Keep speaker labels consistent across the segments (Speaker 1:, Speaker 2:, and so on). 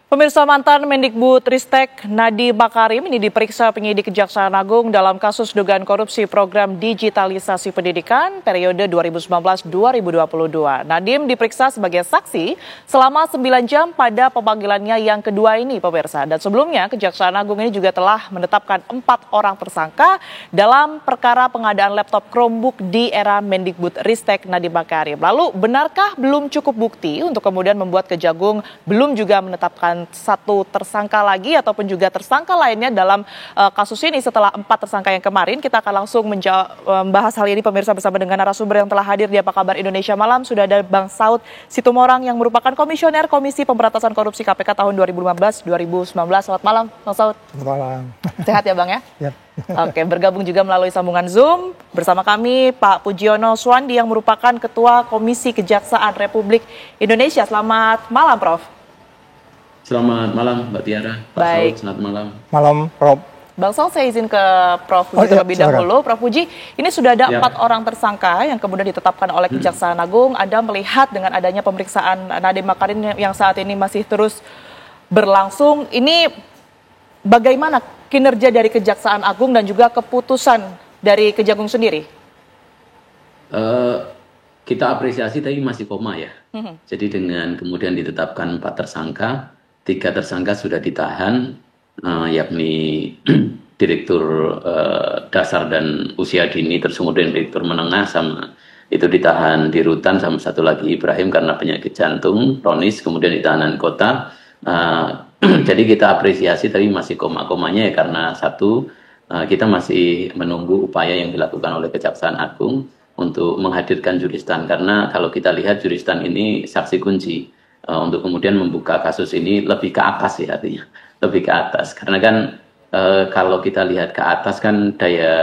Speaker 1: Pemirsa, mantan Mendikbudristek Nadiem Makarim ini diperiksa penyidik Kejaksaan Agung dalam kasus dugaan korupsi program digitalisasi pendidikan periode 2019-2022. Nadiem diperiksa sebagai saksi selama 9 jam pada pemanggilannya yang kedua ini, pemirsa. Dan sebelumnya Kejaksaan Agung ini juga telah menetapkan 4 orang tersangka dalam perkara pengadaan laptop Chromebook di era Mendikbudristek Nadiem Makarim. Lalu benarkah belum cukup bukti untuk kemudian membuat Kejagung belum juga menetapkan satu tersangka lagi ataupun juga tersangka lainnya dalam kasus ini setelah 4 tersangka yang kemarin? Kita akan langsung membahas hal ini, pemirsa, bersama dengan narasumber yang telah hadir di Apa Kabar Indonesia Malam. Sudah ada Bang Saud Situmorang yang merupakan Komisioner Komisi Pemberantasan Korupsi KPK tahun 2015-2019. Selamat malam, Bang Saud.
Speaker 2: Selamat malam.
Speaker 1: Sehat ya, Bang ya?
Speaker 2: Ya.
Speaker 1: Oke, bergabung juga melalui sambungan Zoom bersama kami Pak Pujiono Swandi yang merupakan Ketua Komisi Kejaksaan Republik Indonesia. Selamat malam, Prof.
Speaker 3: Selamat malam, Mbak Tiara. Pak
Speaker 1: Baik.
Speaker 3: Saud, selamat malam.
Speaker 2: Malam, Prof.
Speaker 1: Bang Saud, saya izin ke Prof Puji terlebih dahulu. Prof Puji, ini sudah ada 4 orang tersangka yang kemudian ditetapkan oleh Kejaksaan Agung. Anda melihat dengan adanya pemeriksaan Nadiem Makarim yang saat ini masih terus berlangsung, ini bagaimana kinerja dari Kejaksaan Agung dan juga keputusan dari Kejagung sendiri?
Speaker 3: Kita apresiasi tapi masih koma ya. Jadi dengan kemudian ditetapkan 4 tersangka, 3 tersangka sudah ditahan, yakni Direktur Dasar dan Usia Dini, terus kemudian Direktur Menengah, sama itu ditahan di Rutan, sama satu lagi Ibrahim karena penyakit jantung kronis, kemudian ditahanan kota. Jadi kita apresiasi tapi masih koma-komanya ya, karena satu, kita masih menunggu upaya yang dilakukan oleh Kejaksaan Agung untuk menghadirkan juristan, karena kalau kita lihat juristan ini saksi kunci untuk kemudian membuka kasus ini lebih ke atas ya, artinya lebih ke atas, karena kan kalau kita lihat ke atas kan daya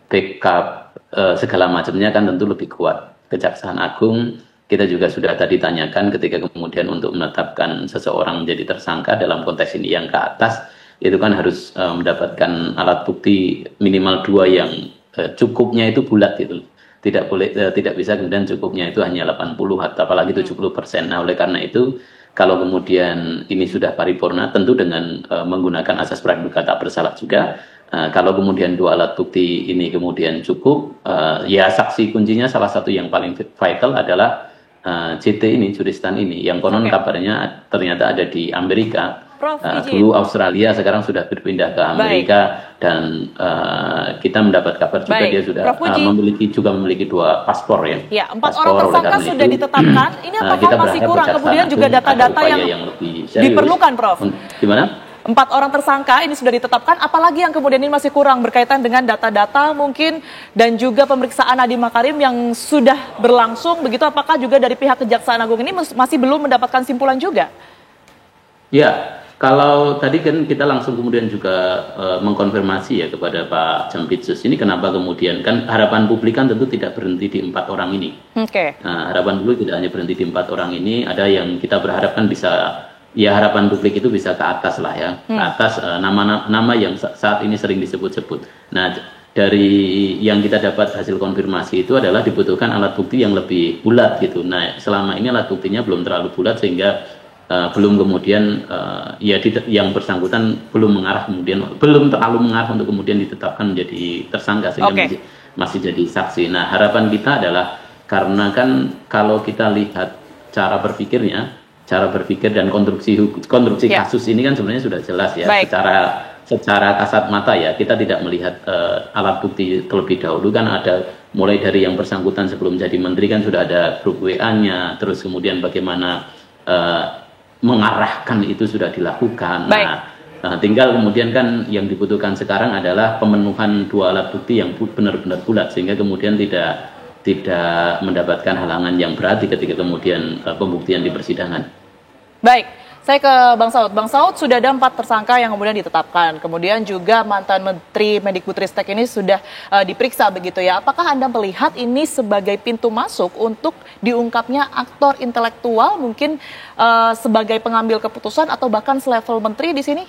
Speaker 3: backup segala macamnya kan tentu lebih kuat. Kejaksaan Agung kita juga sudah tadi tanyakan ketika kemudian untuk menetapkan seseorang menjadi tersangka dalam konteks ini yang ke atas, itu kan harus mendapatkan alat bukti minimal 2 yang cukupnya itu bulat itu. Tidak bisa kemudian cukupnya itu hanya 80 atau apalagi 70%. Nah, oleh karena itu kalau kemudian ini sudah paripurna, tentu dengan menggunakan asas praduga tak bersalah juga, kalau kemudian 2 alat bukti ini kemudian cukup, ya saksi kuncinya salah satu yang paling vital adalah JT ini, juristan ini, yang konon kabarnya ternyata ada di Amerika. Dulu Australia, sekarang sudah berpindah ke Amerika. Dan kita mendapat kabar juga dia sudah memiliki 2 paspor ya.
Speaker 1: Ya, 4 orang tersangka sudah ditetapkan. Ini apakah masih kurang kemudian juga data-data yang diperlukan, Prof?
Speaker 3: Gimana?
Speaker 1: 4 orang tersangka ini sudah ditetapkan, apalagi yang kemudian ini masih kurang berkaitan dengan data-data mungkin dan juga pemeriksaan Nadiem Makarim yang sudah berlangsung, begitu apakah juga dari pihak Kejaksaan Agung ini masih belum mendapatkan simpulan juga?
Speaker 3: Ya, kalau tadi kan kita langsung kemudian juga mengkonfirmasi ya kepada Pak Jampitsus, ini kenapa kemudian, kan harapan publik kan tentu tidak berhenti di 4 orang ini. Nah, harapan publik tidak hanya berhenti di 4 orang ini, ada yang kita berharapkan bisa, ya harapan publik itu bisa ke atas lah ya, ke atas nama yang saat ini sering disebut-sebut. Nah, dari yang kita dapat hasil konfirmasi itu adalah dibutuhkan alat bukti yang lebih bulat gitu. Nah, selama ini alat buktinya belum terlalu bulat sehingga belum kemudian yang bersangkutan belum terlalu mengarah untuk kemudian ditetapkan menjadi tersangka sehingga masih jadi saksi. Nah, harapan kita adalah, karena kan kalau kita lihat cara berpikir dan konstruksi kasus ini kan sebenarnya sudah jelas ya. Secara kasat mata ya, kita tidak melihat alat bukti terlebih dahulu, kan ada mulai dari yang bersangkutan sebelum jadi menteri kan sudah ada grup WA-nya, terus kemudian bagaimana mengarahkan itu sudah dilakukan. Nah, tinggal kemudian kan yang dibutuhkan sekarang adalah pemenuhan 2 alat bukti yang benar-benar bulat sehingga kemudian tidak mendapatkan halangan yang berarti ketika kemudian pembuktian di persidangan. Baik,
Speaker 1: saya ke Bang Saud. Bang Saud, sudah ada 4 tersangka yang kemudian ditetapkan. Kemudian juga mantan Menteri Mendikbudristek ini sudah diperiksa begitu ya. Apakah Anda melihat ini sebagai pintu masuk untuk diungkapnya aktor intelektual mungkin sebagai pengambil keputusan atau bahkan selevel menteri di sini?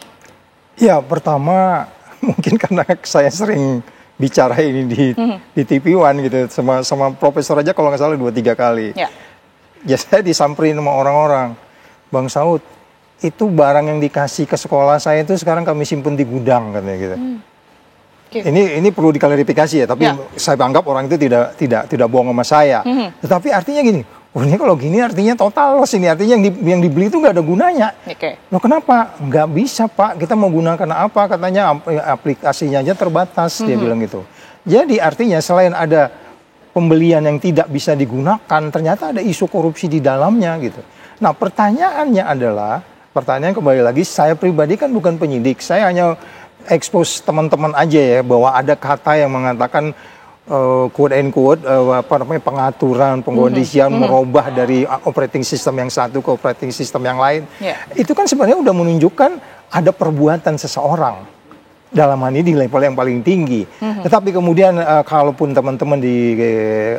Speaker 2: Ya, pertama mungkin karena saya sering bicara ini di TV One gitu sama profesor aja kalau nggak salah 2-3 kali. Ya saya disamperin sama orang-orang, Bang Saud, itu barang yang dikasih ke sekolah saya itu sekarang kami simpen di gudang katanya gitu.
Speaker 1: Okay.
Speaker 2: Ini perlu diklarifikasi ya, tapi saya anggap orang itu tidak bohong sama saya. Tetapi artinya gini, ini kalau gini artinya total loss ini, artinya yang dibeli itu nggak ada gunanya. Loh kenapa? Nggak bisa Pak, kita mau gunakan apa? Katanya aplikasinya aja terbatas, dia bilang gitu. Jadi artinya selain ada pembelian yang tidak bisa digunakan, ternyata ada isu korupsi di dalamnya gitu. Nah pertanyaannya adalah, pertanyaan kembali lagi, saya pribadi kan bukan penyidik, saya hanya expose teman-teman aja ya, bahwa ada kata yang mengatakan quote and quote pengaturan, pengkondisian, merubah dari operating system yang satu ke operating system yang lain. Itu kan sebenarnya udah menunjukkan ada perbuatan seseorang dalam hal ini di level yang paling tinggi. Tetapi kemudian kalaupun teman-teman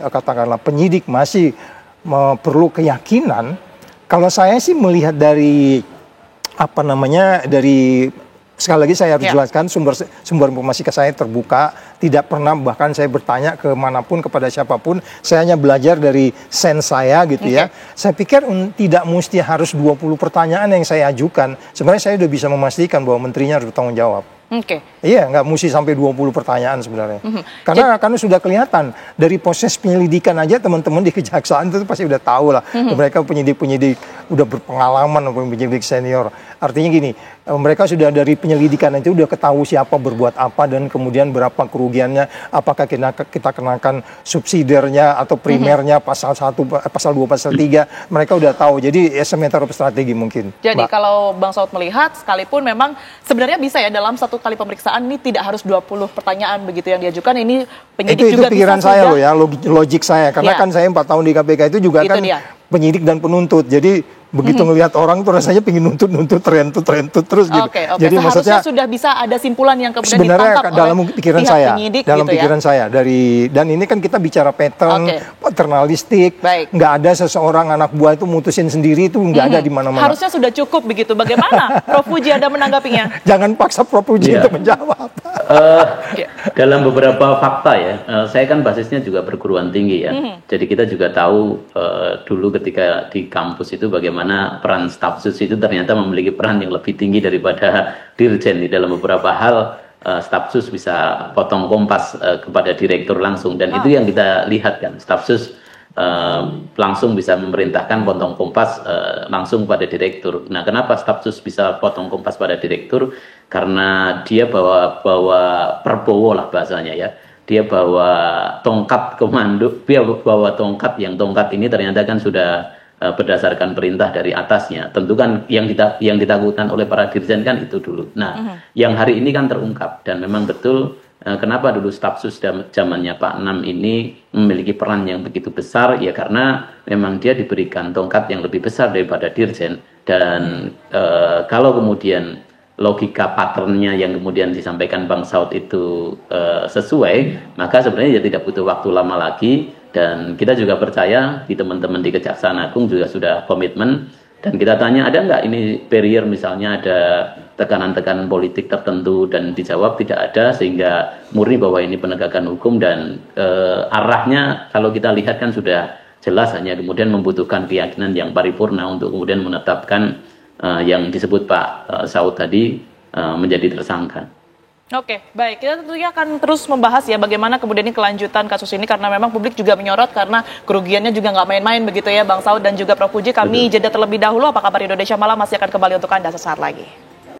Speaker 2: katakanlah penyidik masih perlu keyakinan, kalau saya sih melihat dari dari sekali lagi saya harus jelaskan sumber informasi ke saya terbuka, tidak pernah bahkan saya bertanya ke manapun kepada siapapun, saya hanya belajar dari sense saya gitu ya. Saya pikir tidak mesti harus 20 pertanyaan yang saya ajukan. Sebenarnya saya sudah bisa memastikan bahwa menterinya harus bertanggung jawab. Iya, nggak mesti sampai 20 pertanyaan sebenarnya. Karena sudah kelihatan dari proses penyelidikan aja teman-teman di kejaksaan itu pasti udah tahu lah. Mereka penyidik-penyidik udah berpengalaman, penyidik senior. Artinya gini, mereka sudah dari penyelidikan itu udah ketahui siapa berbuat apa dan kemudian berapa kerugiannya, apakah kita kenakan subsidiarnya atau primernya pasal 1, pasal 2, pasal 3. Mereka udah tahu. Jadi matter of strategi mungkin.
Speaker 1: Jadi kalau Bang Saud melihat, sekalipun memang sebenarnya bisa ya dalam satu kali pemeriksaan ini tidak harus 20 pertanyaan begitu yang diajukan, ini penyidik juga bisa. Itu pikiran
Speaker 2: saya loh ya, logik saya. Karena kan saya 4 tahun di KPK itu juga kan penyidik dan penuntut. Jadi begitu ngelihat orang tuh rasanya pengen nuntut terus gitu. Jadi maksudnya
Speaker 1: sudah bisa ada simpulan yang kemudian
Speaker 2: sebenarnya
Speaker 1: ditangkap
Speaker 2: dalam pikiran saya,
Speaker 1: penyidik,
Speaker 2: dalam
Speaker 1: gitu
Speaker 2: pikiran saya dan ini kan kita bicara pattern, paternalistik, nggak ada seseorang anak buah itu mutusin sendiri, itu nggak ada di mana-mana.
Speaker 1: Harusnya sudah cukup begitu. Bagaimana Prof Puji Anda menanggapinya?
Speaker 2: Jangan paksa Prof Puji untuk menjawab.
Speaker 3: Dalam beberapa fakta ya, saya kan basisnya juga perguruan tinggi ya. Jadi kita juga tahu dulu ketika di kampus itu bagaimana peran staf sus itu ternyata memiliki peran yang lebih tinggi daripada dirjen. Di dalam beberapa hal staf sus bisa potong kompas kepada direktur langsung, dan itu yang kita lihat kan, staf sus langsung bisa memerintahkan potong kompas langsung pada direktur. Nah, kenapa staf sus bisa potong kompas pada direktur? Karena dia bawa perbowo lah bahasanya ya. Dia bawa tongkat komando, dia bawa tongkat yang tongkat ini ternyata kan sudah berdasarkan perintah dari atasnya. Tentu kan yang ditakutkan oleh para dirjen kan itu dulu. Nah, yang hari ini kan terungkap, dan memang betul kenapa dulu staf sus zamannya Pak Nam ini memiliki peran yang begitu besar, ya karena memang dia diberikan tongkat yang lebih besar daripada dirjen. Dan kalau kemudian logika patternnya yang kemudian disampaikan Bang Saud itu sesuai, maka sebenarnya ya tidak butuh waktu lama lagi. Dan kita juga percaya di teman-teman di Kejaksaan Agung juga sudah komitmen, dan kita tanya ada nggak ini barrier, misalnya ada tekanan-tekanan politik tertentu, dan dijawab tidak ada, sehingga murni bahwa ini penegakan hukum. Dan arahnya kalau kita lihat kan sudah jelas, hanya kemudian membutuhkan keyakinan yang paripurna untuk kemudian menetapkan yang disebut Pak Saud tadi menjadi tersangka.
Speaker 1: Oke, baik. Kita tentunya akan terus membahas ya bagaimana kemudian ini kelanjutan kasus ini, karena memang publik juga menyorot karena kerugiannya juga nggak main-main begitu ya Bang Saud dan juga Prof Puji. Kami jeda terlebih dahulu. Apa kabar Indonesia Malam masih akan kembali untuk Anda sesaat lagi.